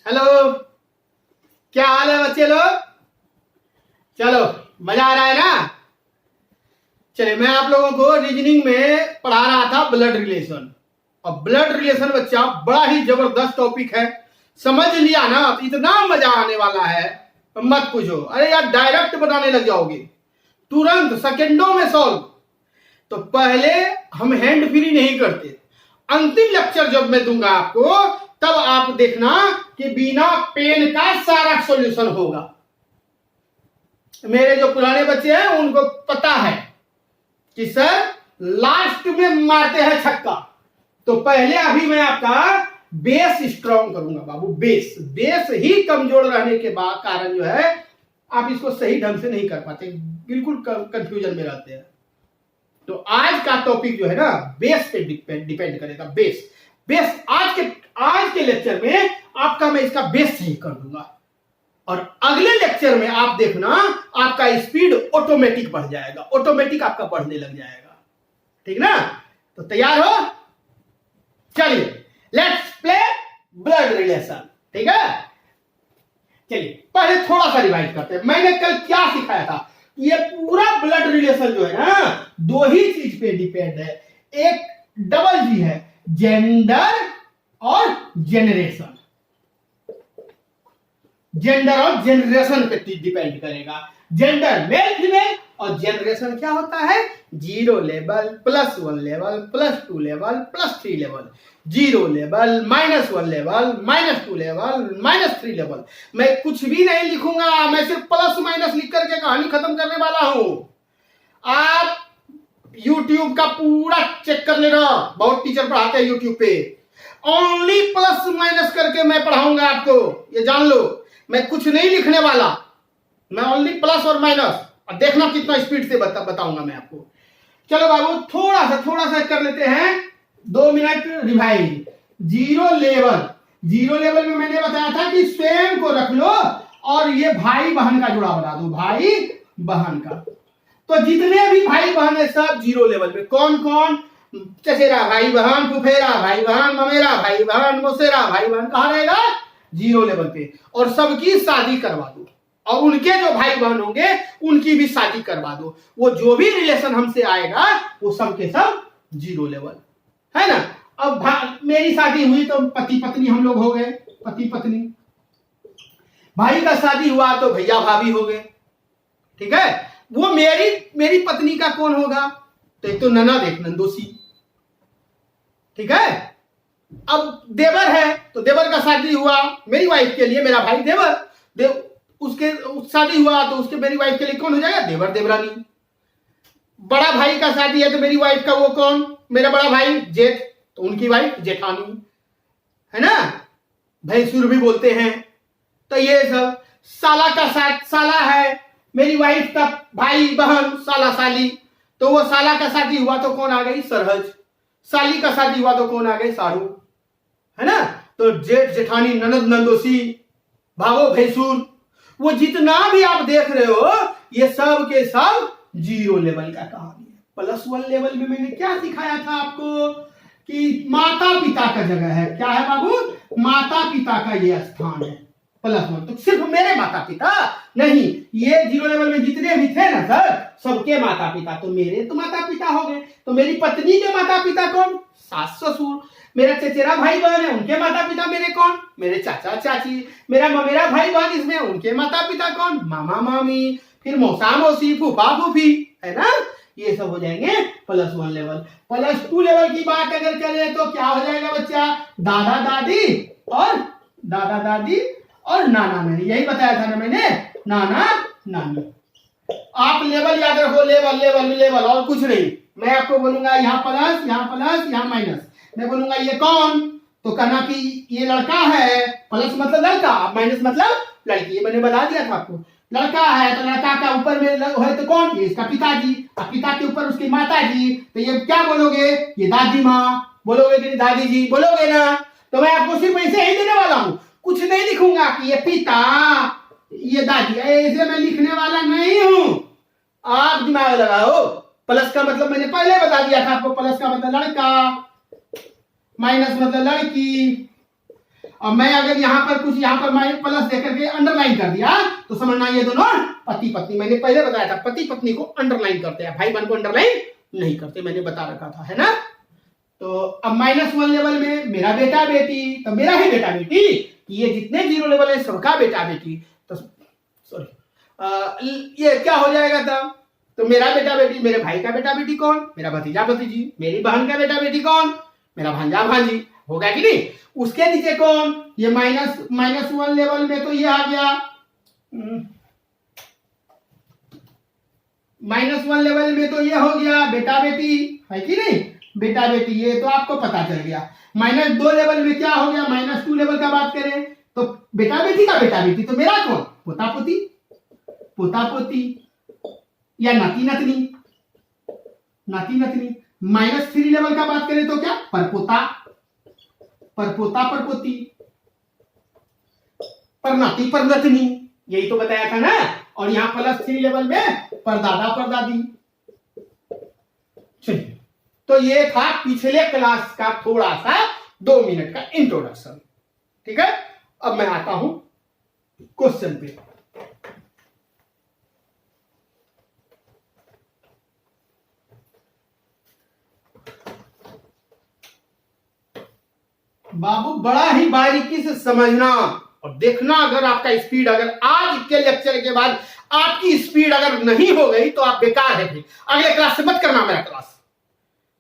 Hello, क्या हाल है बच्चे लोग? चलो, मजा आ रहा है ना? चलिए, मैं आप लोगों को रीजनिंग में पढ़ा रहा था ब्लड रिलेशन। और ब्लड रिलेशन बच्चा बड़ा ही जबरदस्त टॉपिक है। समझ लिया ना तो इतना मजा आने वाला है, मत पूछो। अरे यार, डायरेक्ट बनाने लग जाओगे, तुरंत सेकेंडों में सॉल्व। तो पहले हम हैंड फ्री नहीं करते। अंतिम लेक्चर जब मैं दूंगा आपको, तब आप देखना कि बिना पेन का सारा सॉल्यूशन होगा। मेरे जो पुराने बच्चे हैं उनको पता है कि सर लास्ट में मारते हैं छक्का। तो पहले अभी मैं आपका बेस स्ट्रांग करूंगा बाबू। बेस ही कमजोर रहने के बाद कारण जो है आप इसको सही ढंग से नहीं कर पाते, बिल्कुल कंफ्यूजन में रहते हैं। तो आज का टॉपिक जो है ना, बेस पे डिपेंड करेगा। बेस आज के लेक्चर में आपका मैं इसका बेस सही कर दूंगा। और अगले लेक्चर में आप देखना आपका स्पीड ऑटोमेटिक बढ़ जाएगा, ऑटोमेटिक आपका बढ़ने लग जाएगा। ठीक ना? तो तैयार हो? चलिए, लेट्स प्ले ब्लड रिलेशन। ठीक है, चलिए पहले थोड़ा सा रिवाइज करते हैं। मैंने कल क्या सिखाया था? ये पूरा ब्लड रिलेशन जो है ना, दो ही चीज पे डिपेंड है। एक डबल जी है, जेंडर और जेनरेशन। जेंडर और जेनरेशन पे डिपेंड करेगा। जेंडर मेल फीमेल, और जेनरेशन क्या होता है? 0 level, +1 level, +2 level, +3 level, 0 level, -1 level, -2 level, -3 level. मैं कुछ भी नहीं लिखूंगा, मैं सिर्फ प्लस माइनस लिख करके कहानी खत्म करने वाला हूं। आप YouTube का पूरा चेक कर लेना, बहुत टीचर पढ़ाते हैं YouTube पे। ओनली प्लस माइनस करके मैं पढ़ाऊंगा आपको, ये जान लो। मैं कुछ नहीं लिखने वाला, मैं ओनली प्लस और माइनस। और देखना कितना स्पीड से बताऊंगा मैं आपको। चलो बाबू, थोड़ा सा कर लेते हैं। 2 मिनट रिवाइज। जीरो लेवल में मैंने बताया था कि स्वयं को रख लो और ये भाई बहन का जुड़ा बना दो, भाई बहन का। तो जितने भी भाई बहन है सब 0 लेवल पे। कौन कौन? चचेरा भाई बहन, फुफेरा भाई बहन, ममेरा भाई बहन, मोसेरा भाई बहन। कहां रहेगा? 0 लेवल पे। और सबकी शादी करवा दो, और उनके जो भाई बहन होंगे उनकी भी शादी करवा दो। वो जो भी रिलेशन हमसे आएगा वो सब के सब 0 लेवल है ना। अब मेरी शादी हुई तो पति पत्नी हम लोग हो गए, पति पत्नी। भाई का शादी हुआ तो भैया भाभी हो गए। ठीक है, वो मेरी पत्नी का कौन होगा? तो एक तो ननद, एक नंदोसी। ठीक है, अब देवर है तो देवर का शादी हुआ मेरी वाइफ के लिए, मेरा भाई देवर। उसके शादी हुआ तो उसके मेरी वाइफ के लिए कौन हो जाएगा? देवर देवरानी। बड़ा भाई का शादी है तो मेरी वाइफ का वो कौन? मेरा बड़ा भाई जेठ, तो उनकी वाइफ जेठानी है ना। भैंसुर भी बोलते हैं। तो ये सब। साला का साला है, मेरी वाइफ का भाई बहन साला साली, तो वो साला का शादी हुआ तो कौन आ गई? सरहज। साली का शादी हुआ तो कौन आ गई? सारू, है ना। तो जेठ जेठानी, ननद नंदोसी, भावो भैंसुर, वो जितना भी आप देख रहे हो ये सब के सब 0 लेवल का कहानी है। +1 लेवल में मैंने क्या सिखाया था आपको कि माता पिता का जगह है। क्या है बाबू? माता पिता का ये स्थान है +1। तो सिर्फ मेरे माता पिता नहीं, ये 0 लेवल में जितने भी थे ना सर, सबके माता पिता। तो मेरे तो माता पिता हो गए। तो मेरी पत्नी के माता पिता कौन? सास ससुर। मेरा चचेरा भाई बहन है, उनके माता पिता मेरे कौन? मेरे चाचा चाची। मेरा ममेरा भाई बहन इसमें, उनके माता पिता कौन? मामा मामी। फिर मौसा मौसी, फूफा फूफी, है ना। ये सब हो जाएंगे +1 लेवल। +2 लेवल की बात अगर करें तो क्या हो जाएगा बच्चा? दादा दादी और नाना नानी। यही बताया था ना मैंने, नाना नानी। आप लेवल याद रखो, लेवल लेवल लेवल, और कुछ नहीं। मैं आपको बोलूंगा यहाँ प्लस, यहाँ माइनस। मैं बोलूंगा ये कौन, तो कहना कि ये लड़का है। प्लस मतलब लड़का, माइनस मतलब लड़की। ये मैंने बता दिया था आपको। लड़का है तो लड़का का ऊपर में है तो कौन? ये इसका पिताजी। और पिता के ऊपर उसकी माता जी। तो ये क्या बोलोगे? ये दादी माँ बोलोगे कि दादी जी बोलोगे ना। तो मैं आपको सिर्फ ऐसे ही देने वाला हूँ, कुछ नहीं लिखूंगा कि ये पिता, ये दादी, ऐसे मैं लिखने वाला नहीं हूं। आप दिमाग लगाओ। प्लस का मतलब मैंने पहले बता दिया था आपको। प्लस का मतलब लड़का, माइनस मतलब लड़की, और मैं अगर यहाँ पर कुछ यहाँ पर माइनस प्लस देकर के अंडरलाइन कर दिया तो समझना ये दोनों पति पत्नी, मैंने पहले बताया था पति पत्नी को अंडरलाइन करते हैं, भाई बहन को अंडरलाइन नहीं करते, मैंने बता रखा था, है ना। तो अब -1 लेवल में मेरा बेटा बेटी, तो मेरा ही बेटा बेटी, ये जितने 0 लेवल है सबका बेटा बेटी, तो सॉरी ये क्या हो जाएगा तब, तो मेरा बेटा बेटी, मेरे भाई का बेटा बेटी कौन, मेरा भतीजा भतीजी, मेरी बहन का बेटा बेटी कौन, मेरा भांजा भांजी, होगा कि नहीं। उसके नीचे कौन, ये -1 लेवल में तो ये आ गया, -1 लेवल में तो ये हो गया बेटा बेटी, है कि नहीं, बेटा बेटी, ये तो आपको पता चल गया। -2 लेवल में क्या हो गया, -2 लेवल का बात करें तो बेटा बेटी का बेटा बेटी, तो मेरा कौन, पोता पोती, पोता पोती या नाती नतनी, नाती नतनी। -3 लेवल का बात करें तो क्या, परपोता, परपोता परपोती, परनाती परनतनी, यही तो बताया था ना। और यहाँ +3 लेवल में परदादा परदादी। चलिए, तो ये था पिछले क्लास का थोड़ा सा 2 मिनट का इंट्रोडक्शन, ठीक है। अब मैं आता हूं क्वेश्चन पे। बाबू बड़ा ही बारीकी से समझना और देखना, अगर आपका स्पीड, अगर आज के लेक्चर के बाद आपकी स्पीड अगर नहीं हो गई तो आप बेकार है, फिर अगले क्लास से मत करना मेरा क्लास।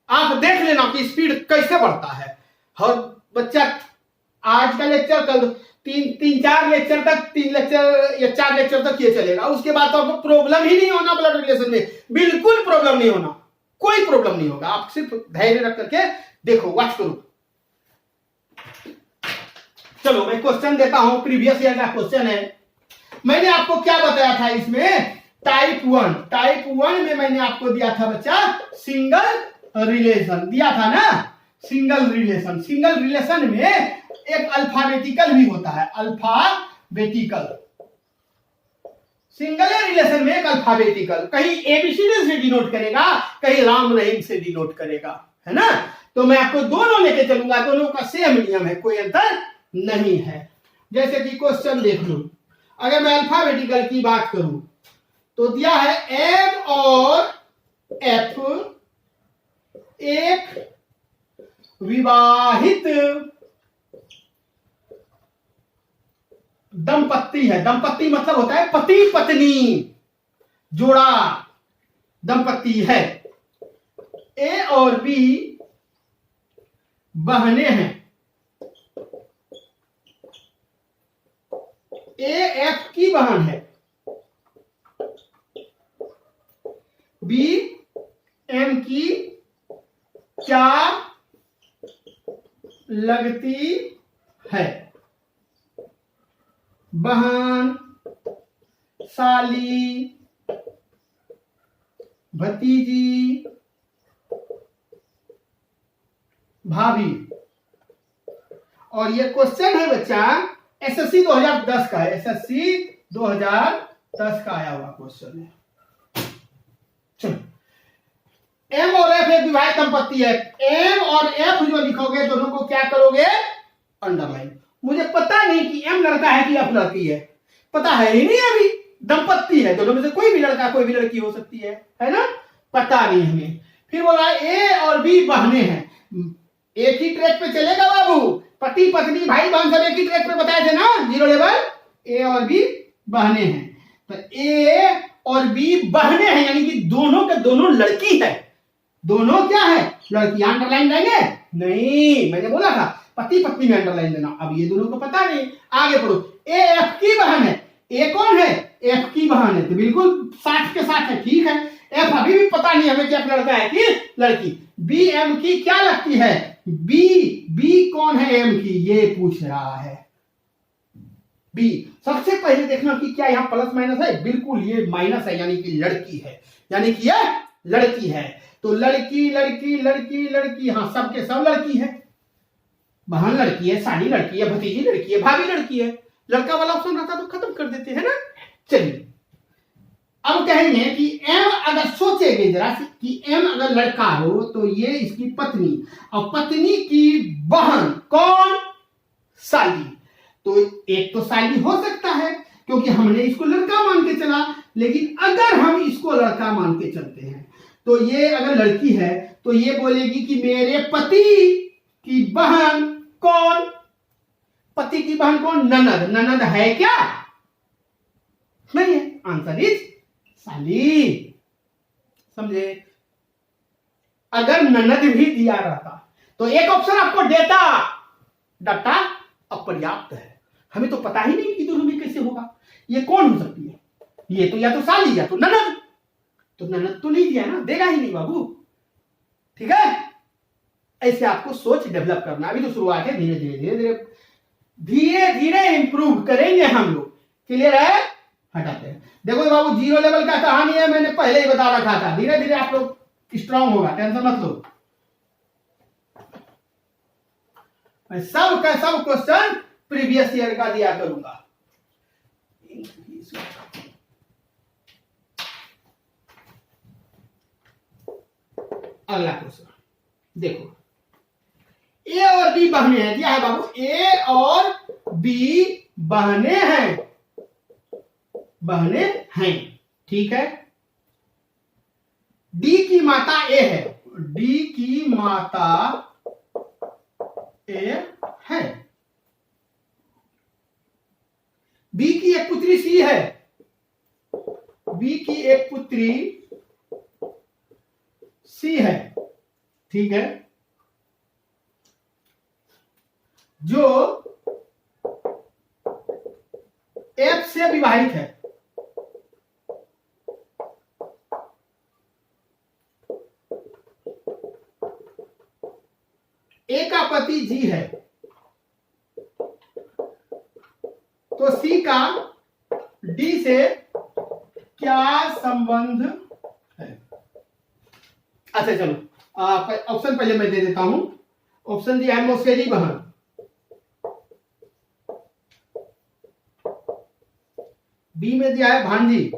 आप देख लेना कि स्पीड कैसे बढ़ता है। और बच्चा आज का लेक्चर, कल 3-4 लेक्चर तक, 3 लेक्चर या 4 लेक्चर तक ये चलेगा, उसके बाद तो आपको प्रॉब्लम ही नहीं होना ब्लड रिलेशन में, बिल्कुल प्रॉब्लम नहीं होना, कोई प्रॉब्लम नहीं होगा। आप सिर्फ धैर्य रख करके देखो, वॉच करो। चलो मैं क्वेश्चन देता हूं, प्रीवियस ईयर का क्वेश्चन है। मैंने आपको क्या बताया था इसमें, टाइप 1 में मैंने आपको दिया था बच्चा सिंगल रिलेशन दिया था ना, सिंगल रिलेशन में एक अल्फाबेटिकल भी होता है, अल्फाबेटिकल। सिंगल रिलेशन में एक अल्फाबेटिकल, कहीं एबीसीडी से डिनोट करेगा, कहीं राम रहीम से डिनोट करेगा, है ना। तो मैं आपको दोनों लेके चलूंगा, दोनों का सेम नियम है, कोई अंतर नहीं है। जैसे कि क्वेश्चन देख लो, अगर मैं अल्फाबेटिकल की बात करूं तो दिया है एम और एफ एक विवाहित दंपत्ति है। दंपत्ति मतलब होता है पति पत्नी जोड़ा, दंपत्ति है। ए और बी बहनें हैं। ए एफ की बहन है, बी एम की क्या लगती है, बहन, साली, भतीजी, भाभी। और ये क्वेश्चन है बच्चा एसएससी 2010 का है, एसएससी 2010 का आया हुआ क्वेश्चन है। एम और एफ एक विवाहित दंपत्ति है। एम और एफ जो लिखोगे दोनों को क्या करोगे, अंडरलाइन। मुझे पता नहीं कि एम लड़का है कि एफ लड़की है, पता है ही नहीं, अभी दंपत्ति है, दोनों में से कोई भी लड़का कोई भी लड़की हो सकती है ना, पता नहीं हमें। फिर बोला ए और बी बहनें हैं। एक ही ट्रैक पे चलेगा बाबू, पति पत्नी भाई बहन सब एक ही ट्रैक पे बताए थे ना, 0 लेवल। ए और बी बहनें हैं, तो ए और बी बहनें हैं, यानी कि दोनों के दोनों लड़की है। दोनों क्या है, लड़की। अंडरलाइन देंगे नहीं, मैंने बोला था पति पत्नी में अंडरलाइन देना। अब ये दोनों को पता नहीं, आगे पढ़ो। ए एफ की बहन है। ए कौन है, एफ की बहन है, तो बिल्कुल 60 के साथ है, ठीक है। एफ अभी भी पता नहीं हमें कि एफ लड़का है कि लड़की। बी एम की क्या लगती है, बी कौन है एम की, ये पूछ रहा है। बी सबसे पहले देखना कि क्या यहाँ प्लस माइनस है, बिल्कुल ये माइनस है, यानी कि लड़की है, यानी कि ये लड़की है। तो लड़की लड़की लड़की लड़की, हाँ सबके सब लड़की है। बहन लड़की है, साली लड़की है, भतीजी लड़की है, भाभी लड़की है। लड़का वाला ऑप्शन रहता तो खत्म कर देते हैं ना। चलिए अब कहेंगे कि एम, अगर सोचेंगे जरा कि एम अगर लड़का हो तो ये इसकी पत्नी, और पत्नी की बहन कौन, साली। तो एक तो साली हो सकता है क्योंकि हमने इसको लड़का मान के चला, लेकिन अगर हम इसको लड़का मान के चलते हैं तो ये अगर लड़की है तो ये बोलेगी कि मेरे पति की बहन कौन? पति की बहन कौन? ननद। ननद है क्या? नहीं है। आंसर इज साली। समझे? अगर ननद भी दिया रहता तो एक ऑप्शन आपको देता, डाटा अपर्याप्त है, हमें तो पता ही नहीं कि दोनों में कैसे होगा, ये कौन हो सकती है? ये तो या तो साली या तो ननद। तो ननद तो नहीं दिया ना, देगा ही नहीं बाबू। ठीक है, ऐसे आपको सोच डेवलप करना। अभी तो शुरुआत है, धीरे धीरे धीरे धीरे धीरे धीरे इंप्रूव करेंगे हम लोग। क्लियर है? हटाते हैं। देखो बाबू, जीरो लेवल का कहानी है, मैंने पहले ही बता रखा था। धीरे धीरे आप लोग स्ट्रांग होगा, टेंशन मत लो। मैं सब का सब क्वेश्चन प्रीवियस ईयर का दिया करूंगा। अगला क्वेश्चन देखो, ए और बी बहने हैं। दिया है बाबू, ए और बी बहने हैं, बहने हैं। ठीक है, डी की माता ए है, डी की माता ए है। बी की एक पुत्री सी है, बी की एक पुत्री सी है। ठीक है, जो एफ से विवाहित है। ए का पति जी है, तो सी का डी से क्या संबंध है? अच्छा चलो, ऑप्शन पहले मैं दे देता हूं। ऑप्शन दिया है मौसेरी बहन, बी में दिया है भांजी,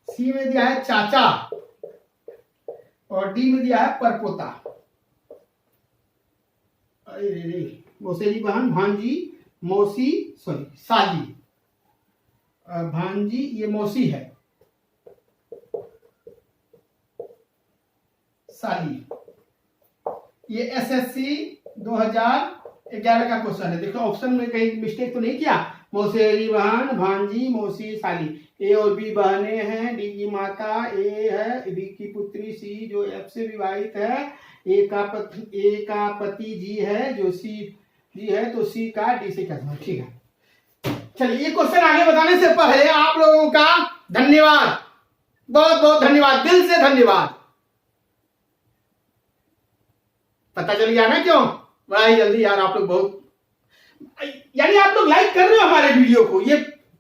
सी में दिया है चाचा और डी में दिया है परपोता। अरे मौसेरी बहन, भांजी, मौसी, सॉरी साली, भांजी ये मौसी है, साली। ये एसएससी 2011 का क्वेश्चन है। देखो ऑप्शन में कहीं मिस्टेक तो नहीं किया। मौसेरी बहन, भांजी, मौसी, साली। ए और बी बहने हैं, डी की माता ए है, बी की पुत्री सी जो एफ से विवाहित है, ए का पति जी है जो सी जी है, तो सी का डी से क्या संबंध? ठीक है, चलिए ये क्वेश्चन आगे बताने से पहले आप लोगों का धन्यवाद, बहुत बहुत धन्यवाद, दिल से धन्यवाद। पता चल गया ना क्यों? बड़ा ही जल्दी यार, आप लोग बहुत, यानी आप लोग लाइक कर रहे हो हमारे वीडियो को, ये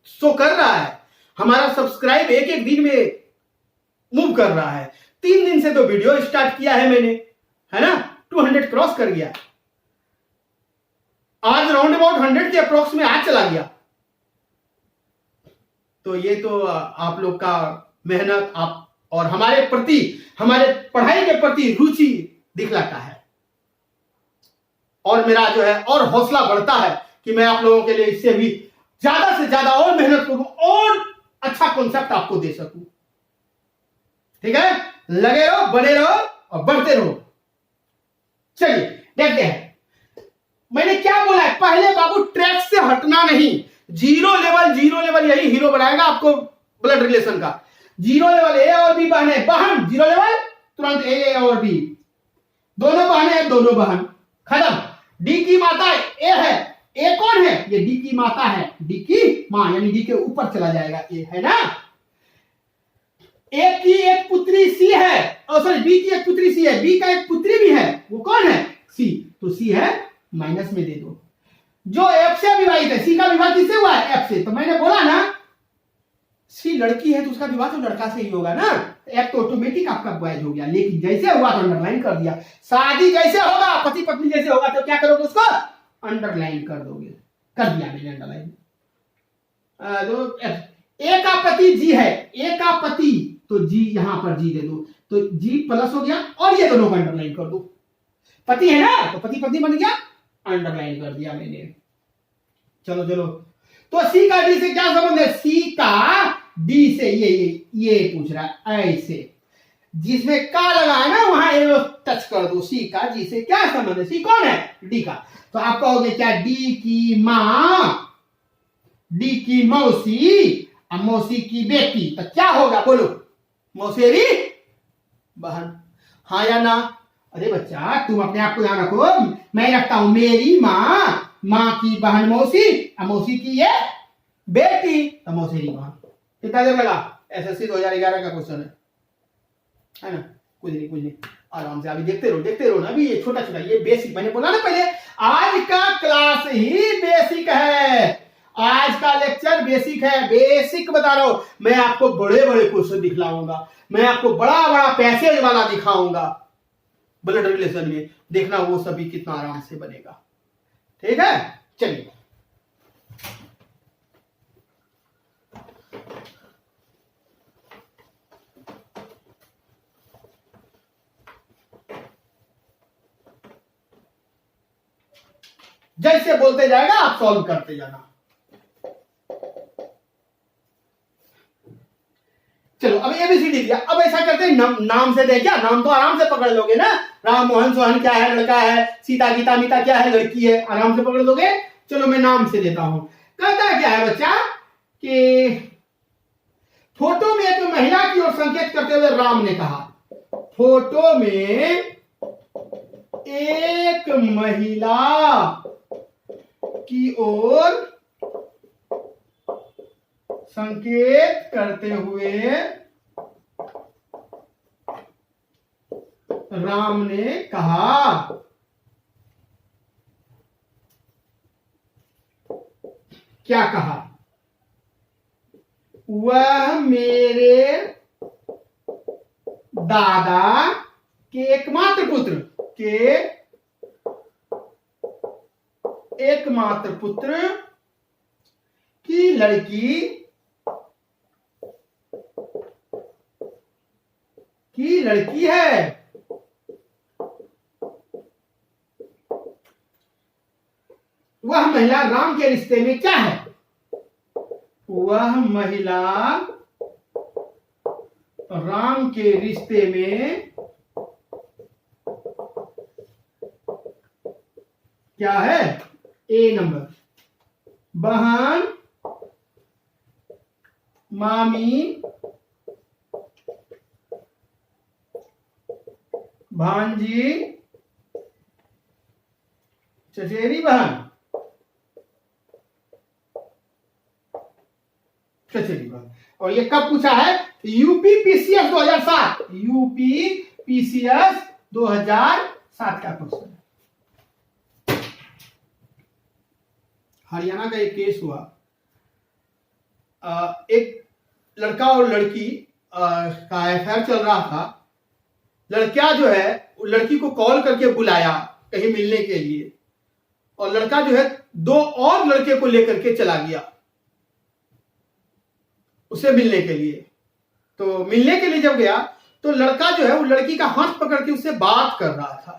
शो कर रहा है। हमारा सब्सक्राइब एक एक दिन में मूव कर रहा है। 3 दिन से तो वीडियो स्टार्ट किया है मैंने, है ना, 200 क्रॉस कर गया। आज राउंड अबाउट 100 के अप्रोक्स में आज चला गया। तो ये तो आप लोग का मेहनत आप और हमारे प्रति, हमारे पढ़ाई के प्रति रुचि दिखलाता है, और मेरा जो है और हौसला बढ़ता है कि मैं आप लोगों के लिए इससे भी ज्यादा से ज्यादा और मेहनत करूं और अच्छा कॉन्सेप्ट आपको दे सकूं। ठीक है, लगे रहो, बने रहो और बढ़ते रहो। चलिए देखते हैं मैंने क्या बोला है। पहले बाबू ट्रैक से हटना नहीं, जीरो लेवल यही हीरो बनाएगा आपको ब्लड रिलेशन का। जीरो लेवल ए और बी बहन है, बहन जीरो लेवल तुरंत ए और बी, दोनों बहन है, दोनों बहन, खत्म। डी की माता ए है, ए कौन है? ये डी की माता है, डी की मां, यानी डी के ऊपर चला जाएगा, ए है ना। ए की एक पुत्री सी है, सॉरी बी की एक पुत्री सी है, बी का एक पुत्री भी है, वो कौन है? सी, तो सी है, माइनस में दे दो। जो एफ से विवाहित है, सी का विवाह किससे हुआ है? एफ से। तो मैंने बोला ना, सी लड़की है तो उसका विवाह तो लड़का से ही होगा ना, एफ तो ऑटोमेटिक आपका बॉयज हो गया। लेकिन जैसे हुआ तो अंडरलाइन कर दिया। शादी जैसे होगा, पति पत्नी जैसे होगा, तो क्या करोगे? उसको अंडरलाइन कर दोगे। कर दिया मैंने अंडरलाइन। ए का पति जी है, ए का पति, तो जी यहां पर जी दे दो, तो जी प्लस हो गया, और ये दोनों को अंडरलाइन कर दो। पति है ना, तो पति पत्नी बन गया, अंडरलाइन कर दिया मैंने। चलो चलो, तो सी का डी से क्या संबंध है? सी का डी से ये पूछ रहा है ऐसे, जिसमें का लगा है ना वहां एरो टच कर दो। सी का जी से क्या संबंध है? सी कौन है? डी का। तो आप कहोगे क्या? डी की मां, डी की मौसी, मौसी की बेटी, तो क्या होगा बोलो? मौसेरी बहन, हाँ या ना? अरे बच्चा तुम अपने आप को ध्यान रखो, मैं रखता हूं मेरी माँ, माँ की बहन मौसी, मौसी की ये बेटी, तो मौसेरी बहन। कितना देर लगा? एसएससी 2011 का क्वेश्चन है ना? कुछ नहीं आराम से अभी देखते रहो ना। अभी ये छोटा छोटा ये बेसिक, मैंने बोला ना पहले, आज का क्लास ही बेसिक है, आज का लेक्चर बेसिक है। बेसिक बता रहा हूं मैं, आपको बड़े बड़े क्वेश्चन दिखलाऊंगा, मैं आपको बड़ा बड़ा पैसेज वाला दिखाऊंगा ब्लड रिलेशन में, देखना वो सभी कितना आराम से बनेगा। ठीक है, चलिए जैसे बोलते जाएगा आप सॉल्व करते जाना। चलो अब एबीसीडी दिया, अब ऐसा करते हैं नाम से दे क्या? नाम तो आराम से पकड़ लोगे ना। राम मोहन सोहन क्या है? लड़का है। सीता गीता मीता क्या है? लड़की है। आराम से पकड़ लोगे। चलो मैं नाम से देता हूं। कहता क्या है बच्चा कि फोटो में एक महिला की ओर संकेत करते हुए राम ने कहा, फोटो में एक महिला की ओर संकेत करते हुए राम ने कहा। क्या कहा? वह मेरे दादा के एकमात्र पुत्र की लड़की है। वह महिला राम के रिश्ते में क्या है? वह महिला राम के रिश्ते में क्या है? ए नंबर, बहन, मामी, भांजी, चचेरी बहन, और ये कब पूछा है? यूपी पीसीएस 2007, यूपी पीसीएस 2007 का क्वेश्चन। हरियाणा का एक केस हुआ, एक लड़का और लड़की का अफेयर चल रहा था। लड़का जो है लड़की को कॉल करके बुलाया कहीं मिलने के लिए, और लड़का जो है दो और लड़के को लेकर के चला गया उसे मिलने के लिए। तो मिलने के लिए जब गया तो लड़का जो है वो लड़की का हाथ पकड़ के उससे बात कर रहा था।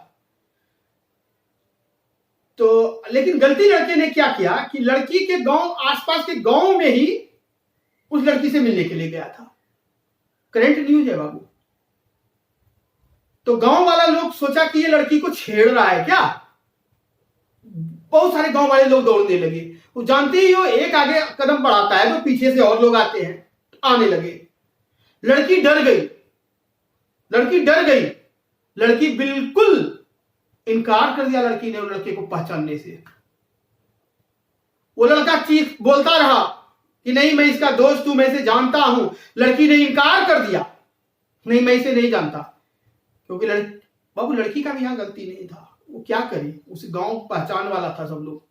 तो लेकिन गलती लड़के ने क्या किया कि लड़की के गांव, आसपास के गांव में ही उस लड़की से मिलने के लिए गया था। करंट न्यूज है बाबू। तो गांव वाला लोग सोचा कि ये लड़की को छेड़ रहा है क्या। बहुत सारे गांव वाले लोग दौड़ने लगे। वो जानते ही हो, एक आगे कदम बढ़ाता है तो पीछे से और लोग आते हैं, आने लगे। लड़की डर गई, लड़की बिल्कुल इनकार कर दिया लड़की ने उन लड़के को पहचानने से। वो लड़का चीख बोलता रहा कि नहीं मैं इसका दोस्त हूं, मैं इसे जानता हूं। लड़की ने इनकार कर दिया, नहीं मैं इसे नहीं जानता। क्योंकि बाबू लड़की का भी यहां गलती नहीं था। वो क्या करे, उस गांव पहचान वाला था सब लोग।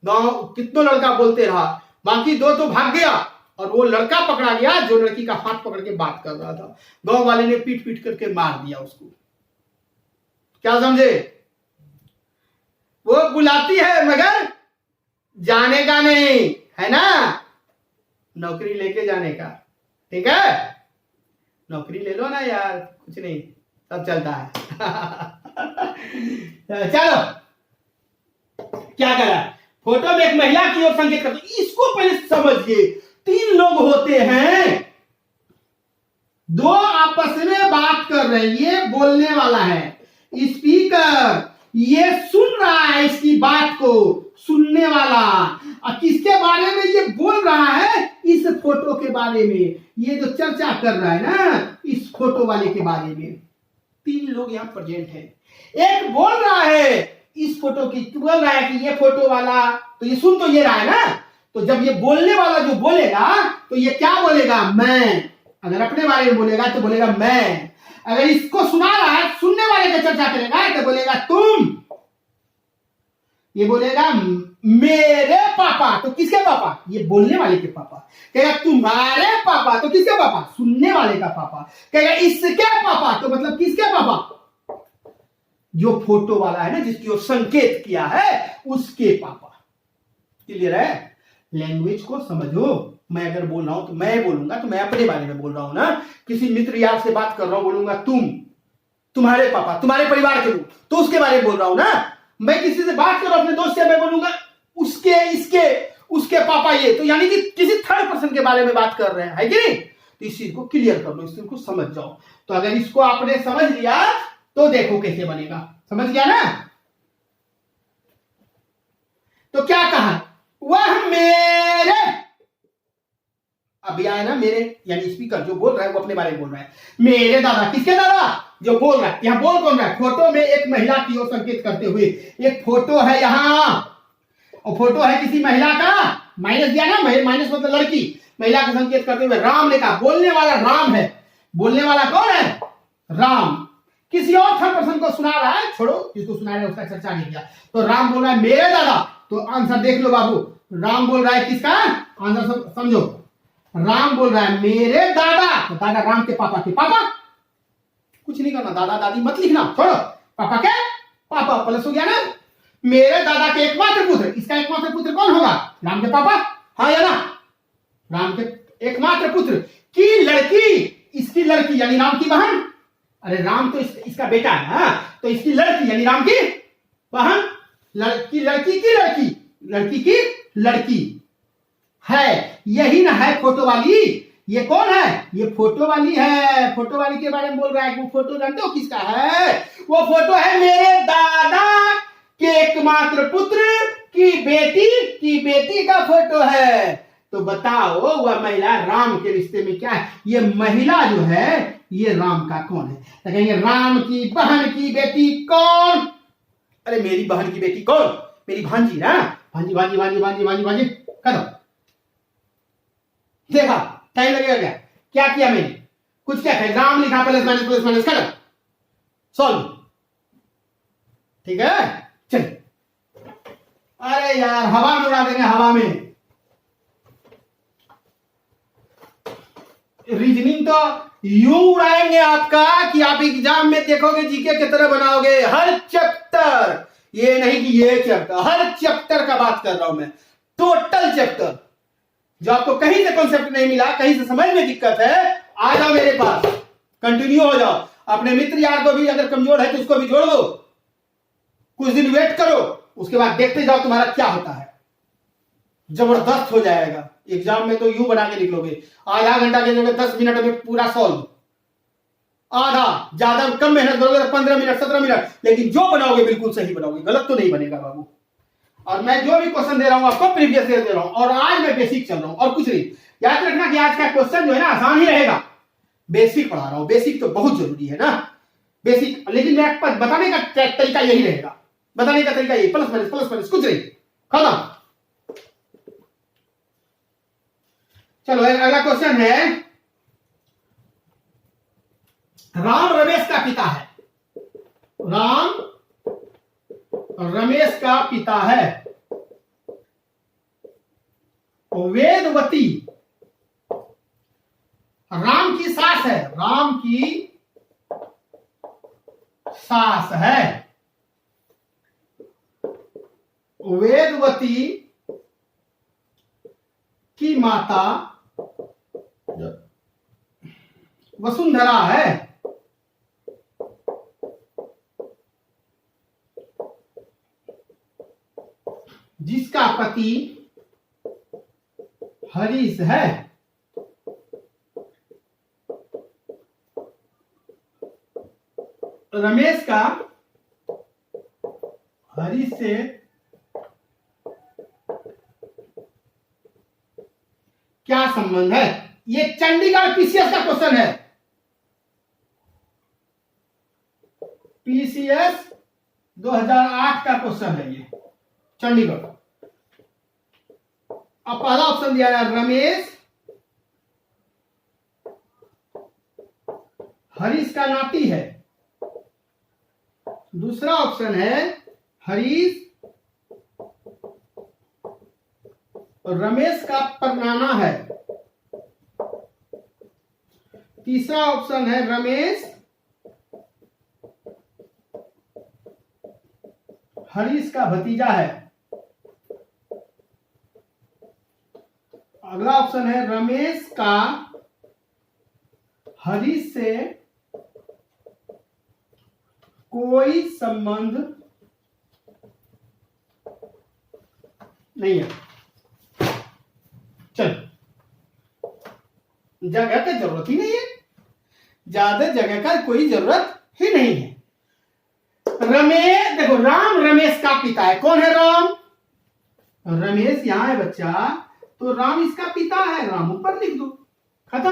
गांव कितनों लड़का बोलते रहा, बाकी दो तो भाग गया और वो लड़का पकड़ा गया जो लड़की का हाथ पकड़ के बात कर रहा था। गांव वाले ने पीट पीट करके मार दिया उसको। क्या समझे? वो बुलाती है मगर जाने का नहीं है ना, नौकरी लेके जाने का। ठीक है, नौकरी ले लो ना यार, कुछ नहीं सब चलता है। चलो क्या कर रहा है, फोटो में एक महिला की ओर संकेत करते। इसको पहले समझिए, 3 लोग होते हैं, 2 आपस में बात कर रहे हैं, ये बोलने वाला है स्पीकर, ये सुन रहा है इसकी बात को, सुनने वाला। और किसके बारे में ये बोल रहा है, इस फोटो के बारे में, ये जो चर्चा कर रहा है ना इस फोटो वाले के बारे में। 3 लोग यहां प्रेजेंट हैं। एक बोल रहा है इस फोटो की, बोल रहा है कि ये फोटो वाला, तो ये सुन तो ये रहा है ना, तो जब ये बोलने वाला जो बोलेगा तो ये क्या बोलेगा, मैं। अगर अपने बारे में बोलेगा तो बोलेगा मैं। अगर इसको सुना रहा है, सुनने वाले का चर्चा करेगा तो बोलेगा तुम। ये बोलेगा मेरे पापा, तो किसके पापा, ये बोलने वाले के पापा। कहेगा तुम्हारे पापा, तो किसके पापा, सुनने वाले का पापा। कहेगा इसके पापा, तो मतलब किसके पापा, जो फोटो वाला है ना, जिसकी ओर संकेत किया है उसके पापा। क्लियर है? लैंग्वेज को समझो। मैं अगर बोल रहा हूं तो मैं बोलूंगा तो मैं अपने बारे में बोल रहा हूं ना, किसी मित्र यार से बात कर रहा हूं बोलूंगा तुम, तुम्हारे पापा, तुम्हारे परिवार के लोग, तो उसके बारे में बोल रहा हूं ना। मैं किसी से बात कर रहा हूं अपने दोस्त से, मैं बोलूंगा उसके, इसके, उसके पापा, ये तो यानी कि किसी थर्ड पर्सन के बारे में बात कर रहे हैं, है कि नहीं। तो इस चीज को क्लियर कर लो, इस चीज को समझ जाओ। तो अगर इसको आपने समझ लिया तो देखो कैसे बनेगा, समझ गया ना। तो क्या कहा, वह मेरे, अभी आया ना मेरे, यानी स्पीकर जो बोल रहा है वो अपने बारे में बोल रहा है। मेरे दादा, किसके दादा, जो बोल रहा है। यहां बोल कौन रहा है, फोटो में एक महिला की ओर संकेत करते हुए एक फोटो है यहां, और फोटो है किसी महिला का, माइनस दिया ना, माइनस मतलब लड़की, महिला का संकेत करते हुए राम ने कहा। बोलने वाला राम है, बोलने वाला कौन है, राम। किसी और थर्ड पर्सन को सुना रहा है, छोड़ो जिसको सुना रहा है उसका चर्चा नहीं किया। तो राम बोल रहा है मेरे दादा, तो आंसर देख लो बाबू, राम बोल रहा है किसका, आंसर समझो। राम बोल रहा है मेरे दादा, तो दादा राम के पापा के पापा। कुछ नहीं करना, दादा दादी मत लिखना, छोड़ो, पापा के पापा, प्लस हो गया ना। मेरे दादा के एकमात्र पुत्र, इसका एकमात्र पुत्र कौन होगा, राम के पापा, हाँ या ना। राम के एकमात्र पुत्र की लड़की, इसकी लड़की यानी राम की बहन। अरे राम तो इसका बेटा है ना, तो इसकी लड़की यानी राम की बहन, लड़की लड़की की लड़की, लड़की की लड़की है, यही ना है फोटो वाली। ये कौन है, ये फोटो वाली है। फोटो वाली के बारे में बोल रहा है कि वो फोटो जानते हो किसका है, वो फोटो है मेरे दादा के एकमात्र पुत्र की बेटी का फोटो है। तो बताओ वह महिला राम के रिश्ते में क्या है, ये महिला जो है ये राम का कौन है। तो कहेंगे राम की बहन की बेटी कौन, अरे मेरी बहन की बेटी कौन, मेरी भांजी ना, भांजी भांजी भांजी भांजी भांजी भांजी कर दो। देखा टाइम लगेगा क्या किया मैंने, कुछ क्या है, राम लिखा प्लस माइनस कर सॉल्व, ठीक है। चलिए, अरे यार हवा में उड़ा देंगे, हवा में। रीजनिंग तो यूं उड़ाएंगे आपका कि आप एग्जाम में देखोगे जीके की तरह बनाओगे हर चैप्टर, ये नहीं कि ये चैप्टर, हर चैप्टर का बात कर रहा हूं मैं, टोटल चैप्टर। जो आपको कहीं से कॉन्सेप्ट नहीं मिला, कहीं से समझ में दिक्कत है, आ जाओ मेरे पास, कंटिन्यू हो जाओ। अपने मित्र यार को भी अगर कमजोर है तो उसको भी जोड़ दो, कुछ दिन वेट करो, उसके बाद देखते जाओ तुम्हारा क्या होता है, जबरदस्त हो जाएगा। एग्जाम में तो यूं बना के निकलोगे, आधा घंटा के जगह 10 मिनट में पूरा सॉल्व, आधा, ज्यादा कम मेहनत करोगे तो 15 मिनट 17 मिनट, लेकिन जो बनाओगे बिल्कुल सही बनाओगे, गलत तो नहीं बनेगा बाबू। और मैं जो भी क्वेश्चन दे रहा हूं आपको प्रीवियस ईयर दे रहा हूं, और आज मैं बेसिक चल रहा हूं और कुछ नहीं। याद रखना कि आज का क्वेश्चन जो है ना आसान ही रहेगा, बेसिक पढ़ा रहा हूं, बेसिक तो बहुत जरूरी है ना, बेसिक। लेकिन मैं बताने का तरीका यही रहेगा, बताने का तरीका यही, प्लस माइनस कुछ नहीं, खत्म। चलो अगला क्वेश्चन है, राम रमेश का पिता है, राम रमेश का पिता है, वेदवती राम की सास है, राम की सास है, वेदवती की माता वसुंधरा है, जिसका पति हरीश है, रमेश का हरीश से क्या संबंध है? ये चंडीगढ़ पीसीएस का क्वेश्चन है। पीसीएस 2008 का क्वेश्चन है ये, चंडीगढ़। अब पहला ऑप्शन दिया है रमेश हरीश का नाती है। दूसरा ऑप्शन है हरीश और रमेश का परनाना है। तीसरा ऑप्शन है रमेश हरीश का भतीजा है। अगला ऑप्शन है रमेश का हरीश से कोई संबंध नहीं है। चल, जगह की जरूरत ही नहीं है, ज्यादा जगह का कोई जरूरत ही नहीं है। रमेश, देखो राम रमेश का पिता है। कौन है राम? रमेश यहां है बच्चा, तो राम इसका पिता है, राम ऊपर लिख दो, खत्म।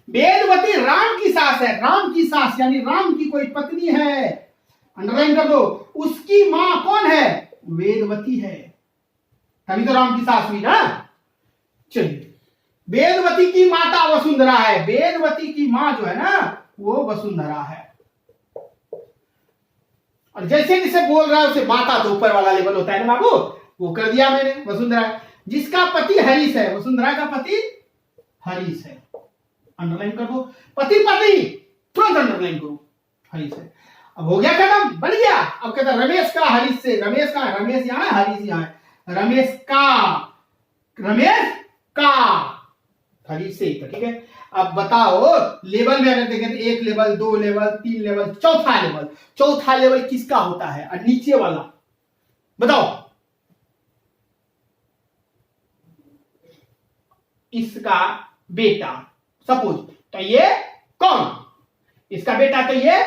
वेदवती राम की सास है, राम की सास यानी राम की कोई पत्नी है, अंडरलाइन कर दो। उसकी मां कौन है? वेदवती है, तभी तो राम की सास हुई ना। चलिए, वेदवती की माता वसुंधरा है। वेदवती की मां जो है ना वो वसुंधरा है। और जैसे जैसे बोल रहा है उसे माता तो ऊपर वाला लेवल होता है ना बाबू, वो कर दिया मैंने, वसुंधरा। जिसका पति हरीश है, वसुंधरा का पति हरीश है, अंडरलाइन कर दो। पति पत्नी तुरंत अंडरलाइन करो, हरीश है। अब हो गया खत्म, बन गया। अब कहता रमेश का हरीश से, रमेश का, रमेश यहां है, हरीश यहां है। रमेश का हरीश से, ठीक है। अब बताओ लेवल में अगर देखें तो 1 लेवल, 2 लेवल, 3 लेवल, चौथा लेवल किसका होता है? और नीचे वाला बताओ। इसका बेटा सपोज, तो ये कौन? इसका बेटा, तो ये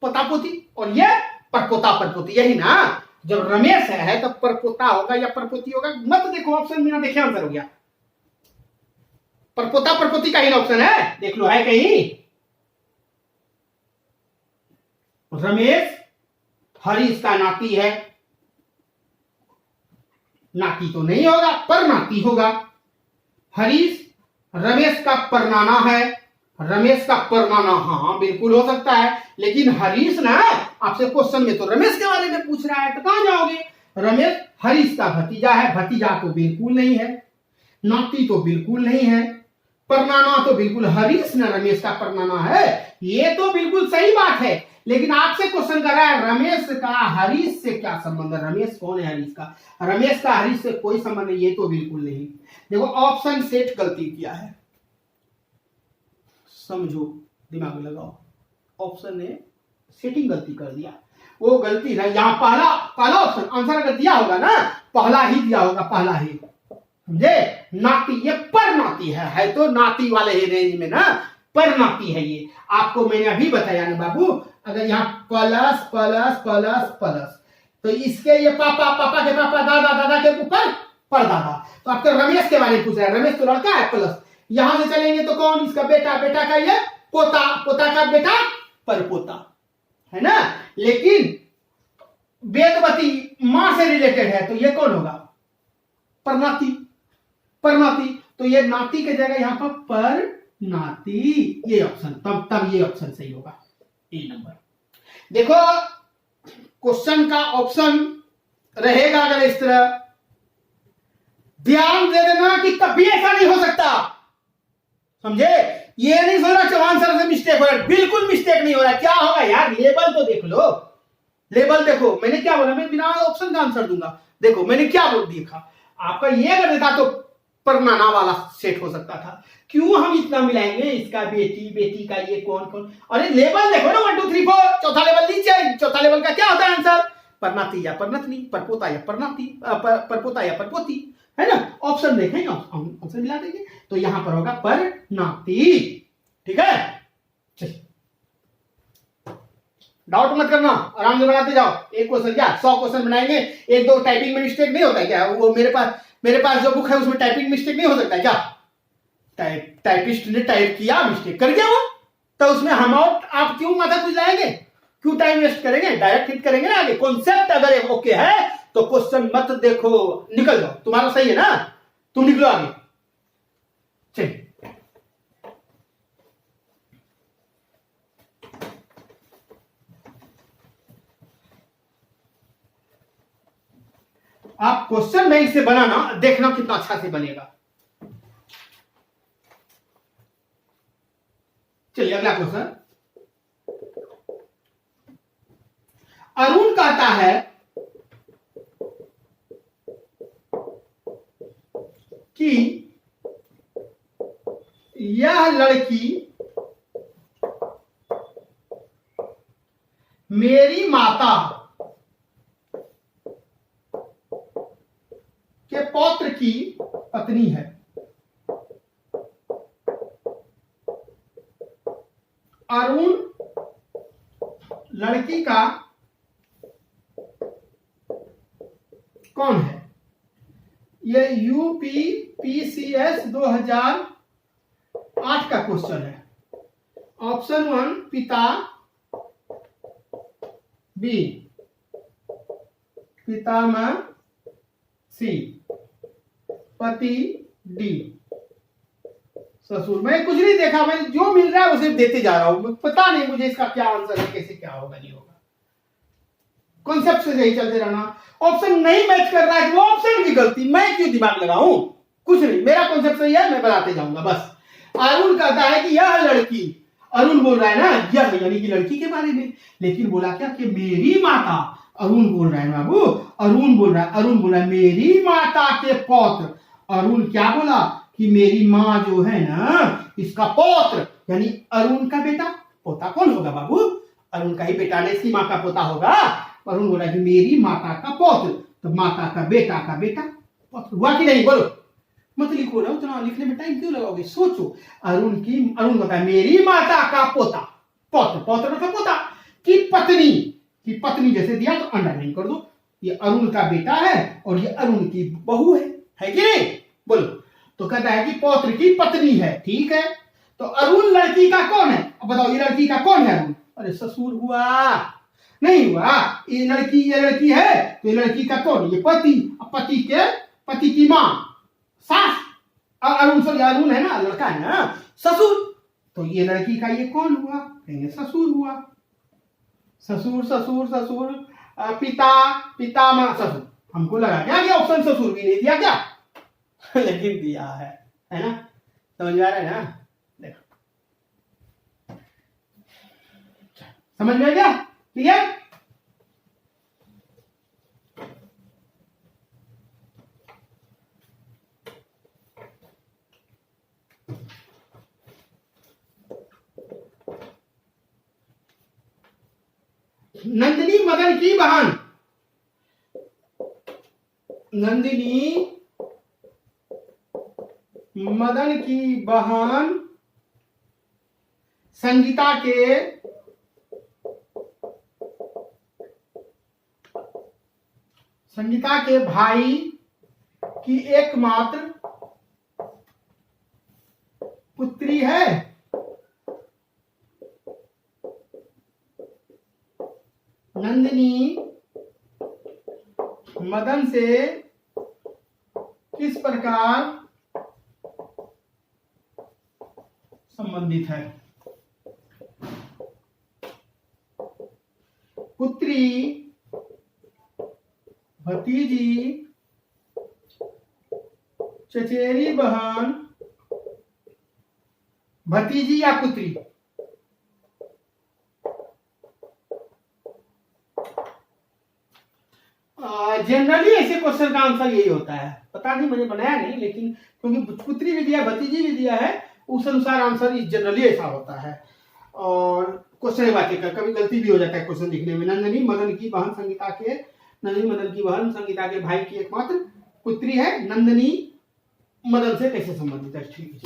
पोता पोती, और ये परपोता परपोती, यही ना। जब रमेश है तो परपोता होगा या परपोती होगा? मत देखो ऑप्शन में, ना देखे आंसर हो गया। परपोता परपोती का ही ऑप्शन है, देख लो है कहीं। रमेश हरीश का नाती है, नाती तो नहीं होगा, पर नाती होगा। हरीश रमेश का परनाना है, रमेश का परनाना, हाँ बिल्कुल हो सकता है। लेकिन हरीश ना आपसे क्वेश्चन में तो रमेश के बारे में पूछ रहा है, तो कहां जाओगे? रमेश हरीश का भतीजा है, भतीजा तो बिल्कुल नहीं है, नाती तो बिल्कुल नहीं है, परनाना तो बिल्कुल, हरीश ना रमेश का परनाना है, ये तो बिल्कुल सही बात है। लेकिन आपसे क्वेश्चन कर रहा है रमेश का हरीश से क्या संबंध है? रमेश कौन है हरीश का? रमेश का हरीश से कोई संबंध नहीं, ये तो बिल्कुल नहीं। देखो ऑप्शन सेट गलती किया है, समझो, दिमाग लगाओ। ऑप्शन ने सेटिंग गलती कर दिया, वो गलती है। यहां पहला ऑप्शन आंसर अगर दिया होगा ना, पहला ही दिया होगा, पहला ही, समझे? नाती, ये पर नाती है तो नाती वाले ही रेंज में ना, पर नाती है ये। आपको मैंने अभी बताया ना बाबू, अगर यहाँ प्लस प्लस प्लस प्लस, तो इसके ये पापा, पापा के पापा, दादा, दादा के ऊपर परदादा। तो आपके रमेश के बारे में पूछ रहा है, रमेश तो लड़का है, प्लस यहां से चलेंगे तो कौन? इसका बेटा, बेटा का ये पोता, पोता का बेटा परपोता, है ना। लेकिन वेदवती मां से रिलेटेड है, तो ये कौन होगा? परनाती, परनाती। तो ये नाती की जगह यहां पर नाती, ये ऑप्शन, तब ये ऑप्शन सही होगा, ए नंबर। देखो क्वेश्चन का ऑप्शन रहेगा अगर इस तरह, ध्यान दे देना कि कभी ऐसा नहीं हो सकता, समझे? ये नहीं सोचना चौहान सर से मिस्टेक हो रहा है, बिल्कुल मिस्टेक नहीं हो रहा है। क्या होगा यार, लेवल तो देख लो, लेवल देखो। मैंने क्या बोला? मैं बिना ऑप्शन का आंसर दूंगा। देखो मैंने क्या बोल देखा, आपका ये अगर देता तो परनाना वाला सेट हो सकता था। क्यों हम इतना मिलाएंगे? इसका बेटी, बेटी का ये कौन कौन? अरे लेवल देखो ना, 1 2 3 4, चौथा लेवल नीचे, चौथा लेवल का क्या होता है आंसर? परनाती या परनतनी, परपोता या परनाती, परपोता या परपोती, है ना। ऑप्शन देखेंगे, ऑप्शन मिला देंगे, तो यहां पर होगा परनाती। ठीक है, चलिए डाउट मत करना, आराम से बनाते जाओ। एक क्वेश्चन क्या 100 क्वेश्चन बनाएंगे, एक दो टाइपिंग में मिस्टेक नहीं होता है क्या? वो मेरे पास जो बुक है उसमें टाइपिंग मिस्टेक नहीं हो सकता क्या? टाइपिस्ट ने टाइप किया, मिस्टेक कर गया वो, तो उसमें हम आउट आप क्यों माथा कुछ लाएंगे, क्यों टाइम वेस्ट करेंगे? डायरेक्ट हिट करेंगे ना आगे। कॉन्सेप्ट अगर ओके है तो क्वेश्चन मत देखो, निकल जाओ। तुम्हारा सही है ना, तुम निकलो आगे। चलिए आप क्वेश्चन बैंक से बनाना, देखना कितना अच्छा से बनेगा। चलिए अगला क्वेश्चन। अरुण कहता है कि यह लड़की मेरी माता के पौत्र की पत्नी है। अरुण लड़की का कौन है? ये यूपीपीसीएस 2008 का क्वेश्चन है। ऑप्शन 1 पिता, बी पितामह, सी पति, डी ससुर। मैं कुछ नहीं देखा, मैं जो मिल रहा है उसे देते जा रहा हूं, पता नहीं मुझे इसका क्या आंसर है, कैसे क्या होगा नहीं होगा। कॉन्सेप्ट से यही चलते रहना। ऑप्शन नहीं मैच कर रहा है वो ऑप्शन की गलती, मैं क्यों दिमाग लगाऊं? कुछ नहीं, मेरा कॉन्सेप्ट सही है, मैं बताते जाऊंगा बस। अरुण कहता है कि यह लड़की, अरुण बोल रहा है ना यह, यानी कि लड़की के बारे में, लेकिन बोला क्या कि मेरी माता। अरुण बोल रहा है बाबू, अरुण बोल रहा है मेरी माता के पौत्र। अरुण क्या बोला कि मेरी माँ जो है ना इसका पौत्र, यानी अरुण का बेटा। पोता कौन होगा बाबू? अरुण का ही बेटा ने इसकी माँ का पोता होगा। अरुण बोला कि मेरी माता का पौत्र, तो माता का बेटा पौत्र हुआ कि नहीं? बोलो, मत लिखो ना, उतना लिखने में टाइम क्यों लगाओगे? सोचो। अरुण होता है मेरी माता का पोता, पौत्र मतलब पोता की पत्नी जैसे दिया तो अंडरलाइन कर दो। ये अरुण का बेटा है और ये अरुण की बहू है कि नहीं? बोलो। तो कहता है कि पौत्र की पत्नी है, ठीक है। तो अरुण लड़की का कौन है? अब बताओ ये लड़की का कौन है? अरुण। अरे ससुर हुआ नहीं हुआ? ये लड़की है तो ये लड़की का कौन? ये पति की माँ, सास। अरुण है ना, लड़का है ना, ससुर। तो ये लड़की का ये कौन हुआ? कहेंगे ससुर हुआ। ससुर पिता माँ ससुर। हमको लगा क्या कि ऑप्शन ससुर भी नहीं दिया क्या? लेकिन दिया है ना? समझ में आ रहा है ना? देखो समझ में आ गया? क्लियर? नंदिनी मदन की बहन, नंदिनी मदन की बहन संगीता के भाई की एकमात्र पुत्री है। नंदिनी मदन से किस प्रकार संबंधित है? पुत्री, भतीजी, चचेरी बहन, भतीजी या पुत्री? जनरली ऐसे क्वेश्चन का आंसर यही होता है। पता नहीं, मैंने बनाया नहीं, लेकिन क्योंकि पुत्री भी दिया, भतीजी भी दिया है, उस अनुसार आंसर जनरली ऐसा होता है। और क्वेश्चन बातें कर कभी गलती भी हो जाता है क्वेश्चन लिखने में। नंदिनी मदन की बहन संगीता के नंदिनी मदन की बहन संगीता के भाई की एकमात्र पुत्री है। नंदिनी मदन से कैसे संबंधित है? ठीक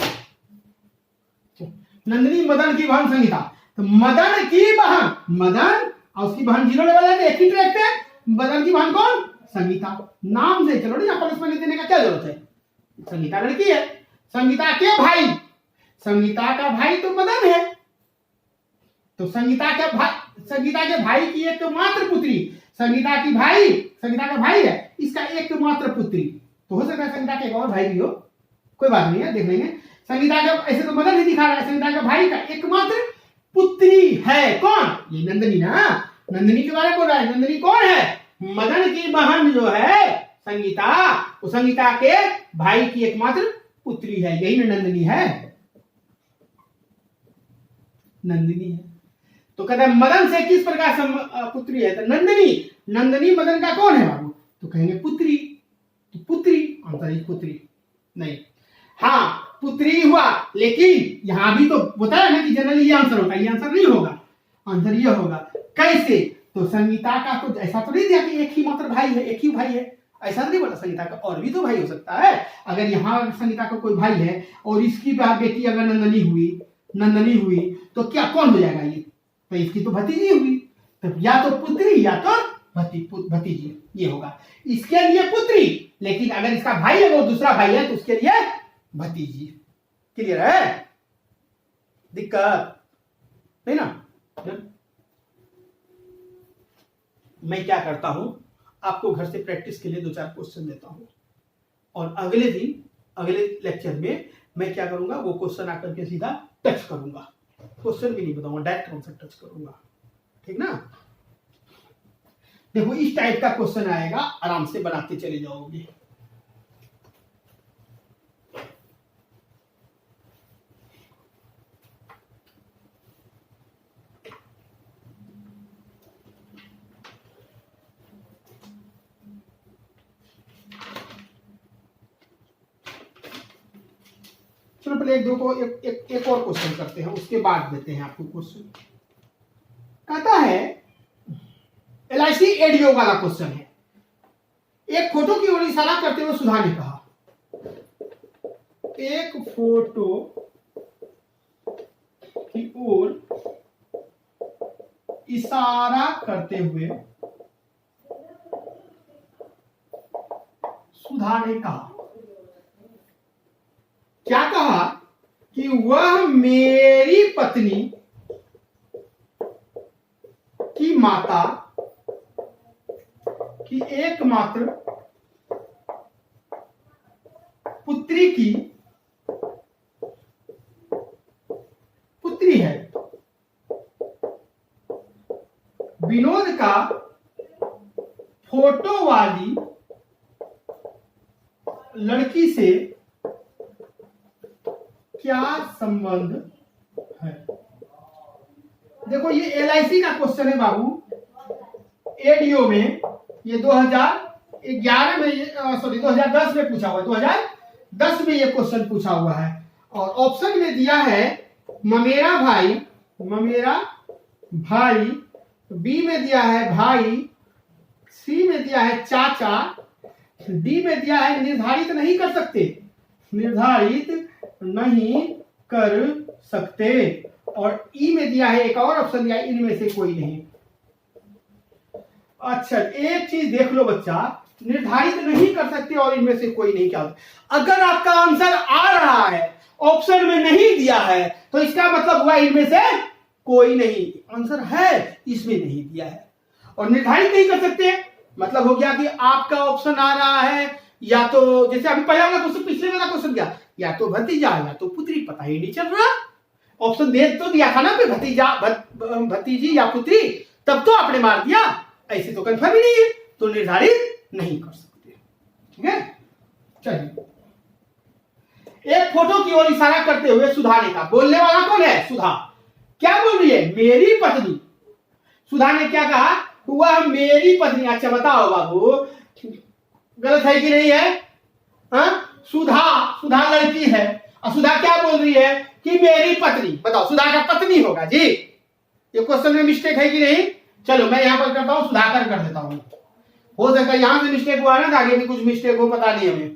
है, नंदिनी मदन की बहन संगीता, तो मदन की बहन, मदन और उसकी बहन जीरो लेवल है, एक ही ट्रैक पे। मदन की बहन कौन? संगीता। नाम से चलो, यहाँ पर उसमें देने का क्या जरूरत है? संगीता लड़की है। संगीता के भाई, संगीता का भाई तो मदन है, तो संगीता के भाई की एकमात्र पुत्री, संगीता का भाई है, इसका एकमात्र पुत्री। तो हो सकता है संगीता के एक और भाई भी हो, कोई बात नहीं है, देख लेंगे। संगीता का, ऐसे तो मदन ही दिखा रहा है, संगीता का भाई का एकमात्र पुत्री है कौन? ये नंदिनी ना, नंदिनी के बारे में बोल रहा है। नंदिनी कौन है? मदन की बहन जो है संगीता, वो संगीता के भाई की एकमात्र पुत्री है, यही नंदिनी है, नंदिनी है। तो कहते हैं मदन से किस प्रकार से पुत्री है? तो नंदिनी, नंदिनी मदन का कौन है बाबू? तो कहेंगे पुत्री, तो पुत्री, आंसर इज पुत्री नहीं। हाँ पुत्री हुआ, लेकिन यहां भी तो बताया ना कि जनरली ये आंसर होगा, ये आंसर नहीं होगा, आंसर ये होगा। कैसे? तो संगीता का तो ऐसा तो नहीं दिया कि एक ही मात्र भाई है, एक ही भाई है, ऐसा नहीं बोला। संगीता का और भी तो भाई हो सकता है। अगर यहाँ संगीता का कोई भाई है और इसकी बेटी अगर नंदनी हुई तो क्या कौन हो जाएगा? ये तो इसकी तो भतीजी हुई, तो या तो पुत्री या तो भतीजी, ये होगा। इसके लिए पुत्री, लेकिन अगर इसका भाई है वो दूसरा भाई है तो उसके लिए भतीजी। क्लियर है? दिक्कत नहीं ना? मैं क्या करता हूं, आपको घर से प्रैक्टिस के लिए 2-4 क्वेश्चन देता हूं, और अगले दिन, अगले लेक्चर में मैं क्या करूंगा, वो क्वेश्चन आकर के सीधा टच करूंगा, क्वेश्चन भी नहीं बताऊंगा, डायरेक्ट कॉन्सेप्ट टच करूंगा। ठीक ना? देखो इस टाइप का क्वेश्चन आएगा, आराम से बनाते चले जाओगे। चलो पहले एक और क्वेश्चन करते हैं, उसके बाद देते हैं आपको क्वेश्चन। कहता है LIC एडियो वाला क्वेश्चन है। एक फोटो की ओर इशारा करते हुए सुधा ने कहा, एक फोटो की ओर इशारा करते हुए सुधा ने कहा, क्या कहा? कि वह मेरी पत्नी की माता की एकमात्र पुत्री की पुत्री है। विनोद का फोटो वाली लड़की से क्या संबंध है? देखो ये LIC का क्वेश्चन है बाबू, एडीओ में, ये 2011 में, सॉरी 2010 में पूछा हुआ है, 2010 में ये क्वेश्चन पूछा हुआ है। और ऑप्शन में दिया है ममेरा भाई, बी में दिया है भाई, सी में दिया है चाचा, डी में दिया है निर्धारित नहीं कर सकते, और ई में दिया है, एक और ऑप्शन दिया है इनमें से कोई नहीं। अच्छा एक चीज देख लो बच्चा, निर्धारित नहीं कर सकते और इनमें से कोई नहीं, क्या होता? अगर आपका आंसर आ रहा है ऑप्शन में नहीं दिया है तो इसका मतलब हुआ इनमें से कोई नहीं, आंसर है इसमें नहीं दिया है। और निर्धारित नहीं कर सकते मतलब हो गया कि आपका ऑप्शन आ रहा है या तो, जैसे अभी पहला वाला क्वेश्चन, पिछले वाला क्वेश्चन क्या, या तो भतीजा या तो पुत्री, पता ही नहीं चल रहा। ऑप्शन दे तो दिया था ना पे भतीजी या पुत्री, तब तो आपने मार दिया, ऐसे तो कंफर्म ही नहीं है, तो निर्धारित नहीं कर सकते। ठीक है, चलिए। एक फोटो की ओर इशारा करते हुए सुधा ने कहा, बोलने वाला कौन है? सुधा। क्या बोल रही है? मेरी पत्नी। सुधा ने क्या कहा? वह मेरी पत्नी। अच्छा बताओ बाबू, गलत है कि नहीं है? हाँ, सुधा लड़की है, और सुधा क्या बोल रही है कि मेरी पत्नी। बताओ, सुधा का पत्नी होगा जी। ये क्वेश्चन में मिस्टेक है कि नहीं? चलो मैं यहां पर करता हूं, सुधाकर कर देता हूं। हो सकता है यहां से मिस्टेक हुआ ना तो आगे भी कुछ मिस्टेक हो, पता नहीं हमें,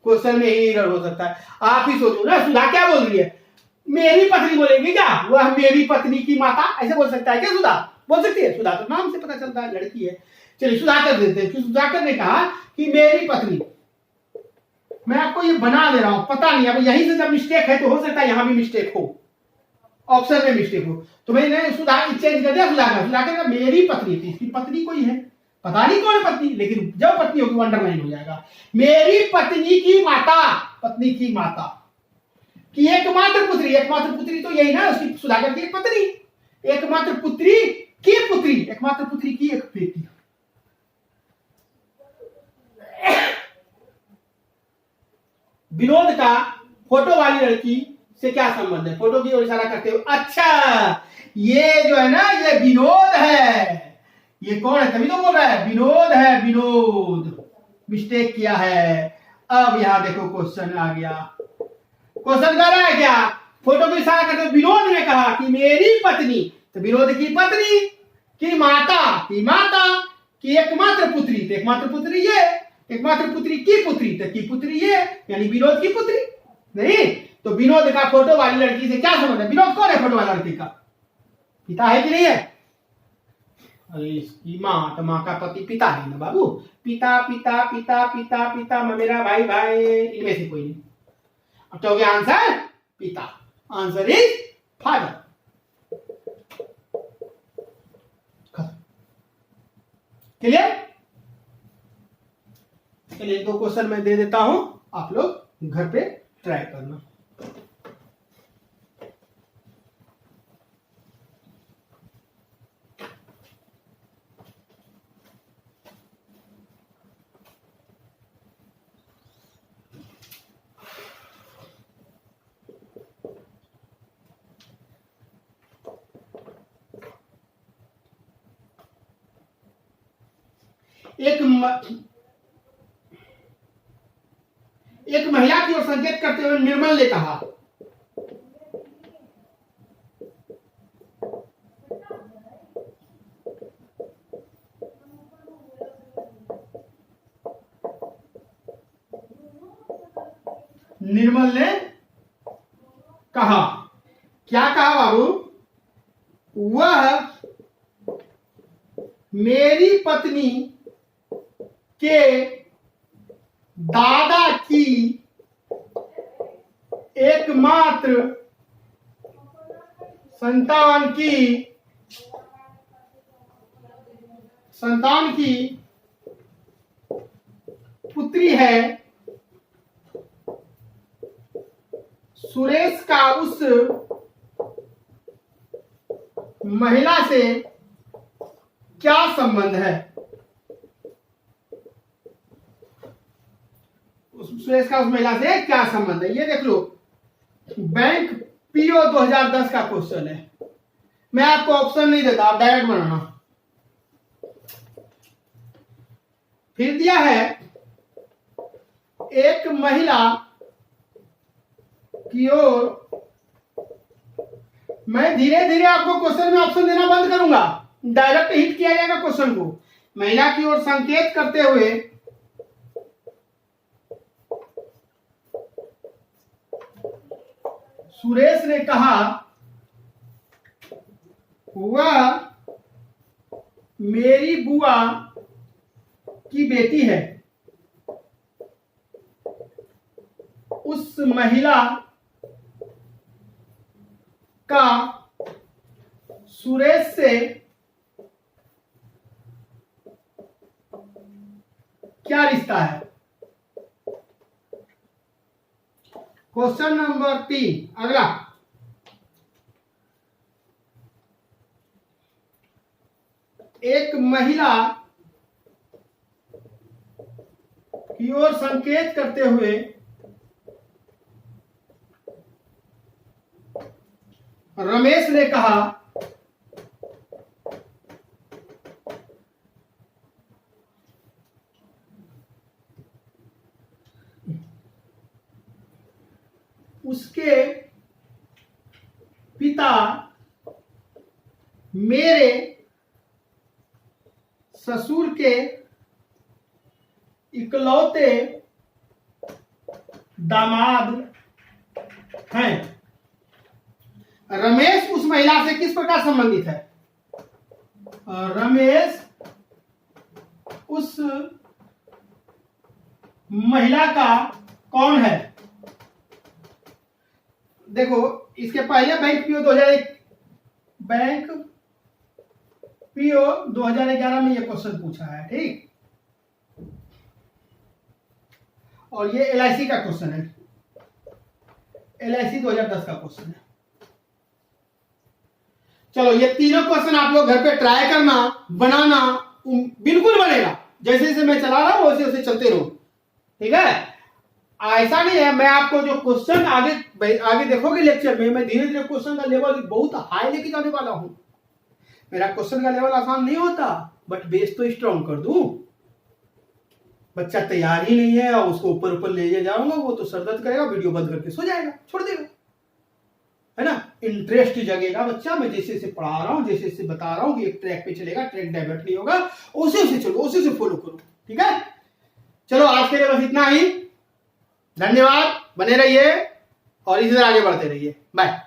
क्वेश्चन में ही एरर हो सकता है। आप ही सोचो ना, सुधा क्या बोल रही है, मेरी पत्नी बोलेगी क्या, वह मेरी पत्नी की माता, ऐसे बोल सकता है क्या सुधा? बोल सकती है? सुधा तो नाम से पता चलता है लड़की है। चलिए सुधाकर देते हैं। सुधाकर ने कहा कि मेरी पत्नी, मैं आपको ये बना दे रहा हूं, पता नहीं अब यहीं से जब मिस्टेक है तो हो सकता है यहां भी मिस्टेक हो, ऑप्शन में मिस्टेक हो, तो मैंने सुधाकर चेंज कर दिया। सुधाकर का मेरी पत्नी थी, इसकी पत्नी कोई है, पता नहीं कौन पत्नी, लेकिन जब पत्नी होगी अंडरलाइन हो जाएगा। मेरी पत्नी की माता, पत्नी की माता की एकमात्र पुत्री, एकमात्र पुत्री तो यही ना उसकी, सुधाकर की एक पत्नी, एकमात्र पुत्री की पुत्री, एकमात्र पुत्री की एक बेटी। विनोद का फोटो वाली लड़की से क्या संबंध है? फोटो की ओर इशारा करते हुए, अच्छा ये जो है ना ये विनोद है, ये कौन है? तभी तो बोल रहा है विनोद है, विनोद मिस्टेक किया है। अब यहां देखो क्वेश्चन आ गया, क्वेश्चन कर रहा है क्या, फोटो को इशारा करते हुए विनोद ने कहा कि मेरी पत्नी, तो विनोद की पत्नी की माता, की माता की एकमात्र पुत्री, तो एकमात्र पुत्री ये, एकमात्र पुत्री की पुत्री, तो की पुत्री ये, यानी विनोद की पुत्री नहीं। तो विनोद का फोटो वाली लड़की से क्या संबंध है? विनोद कौन है फोटो वाला लड़की का? पिता है कि नहीं है? अरे इसकी माँ, तो माँ का पति पिता है ना बाबू, पिता पिता पिता पिता पिता, मेरा भाई भाई, इनमें से कोई नहीं। अब तो हो गया आंसर पिता, आंसर इज फादर। क्लियर? चलिए 2 क्वेश्चन मैं दे देता हूं, आप लोग घर पे ट्राई करना। एक महिला की ओर संकेत करते हुए निर्मल ने कहा, निर्मल ने कहा, क्या कहा बाबू? वह मेरी पत्नी के दादा की एकमात्र संतान की पुत्री है। सुरेश का उस महिला से क्या संबंध है? सुरेश का उस महिला से क्या संबंध है? ये देख लो, बैंक पीओ 2010 का क्वेश्चन है। मैं आपको ऑप्शन नहीं देता, आप डायरेक्ट बनाना। फिर दिया है एक महिला की ओर, मैं धीरे धीरे आपको क्वेश्चन में ऑप्शन देना बंद करूंगा, डायरेक्ट हिट किया जाएगा क्वेश्चन को। महिला की ओर संकेत करते हुए सुरेश ने कहा, वह मेरी बुआ की बेटी है। उस महिला का सुरेश से क्या रिश्ता है? क्वेश्चन नंबर 3 अगला, एक महिला की ओर संकेत करते हुए रमेश ने कहा, उसके पिता मेरे ससुर के इकलौते दामाद हैं। रमेश उस महिला से किस प्रकार संबंधित है? रमेश उस महिला का कौन है? देखो इसके पहले बैंक पीओ 2011 में ये क्वेश्चन पूछा है, ठीक। और ये LIC का क्वेश्चन है, LIC 2010 का क्वेश्चन है। चलो ये तीनों क्वेश्चन आप लोग घर पे ट्राई करना, बनाना, बिल्कुल बनेगा। जैसे जैसे मैं चला रहा हूं वैसे वैसे चलते रहो, ठीक है। ऐसा नहीं है, मैं आपको जो क्वेश्चन आगे देखोगे लेक्चर में, मैं धीरे धीरे क्वेश्चन का लेवल बहुत हाई लेके जाने वाला हूं। मेरा क्वेश्चन का लेवल आसान नहीं होता, बट बेस तो स्ट्रॉन्ग कर दूं। बच्चा तैयार ही नहीं है और उसको ऊपर ऊपर ले जाऊंगा, वो तो सर दर्द करेगा, वीडियो बंद करके सो जाएगा, छोड़ देगा, है ना। इंटरेस्ट जगेगा बच्चा। मैं जैसे जैसे पढ़ा रहा हूं, जैसे जैसे बता रहा हूं कि एक ट्रैक पे चलेगा, ट्रैक डाइवर्ट नहीं होगा, उसे उसे चलो, उसे उसे फॉलो करो, ठीक है। चलो आज के लिए बस इतना ही। धन्यवाद, बने रहिए और इसी तरह आगे बढ़ते रहिए। बाय।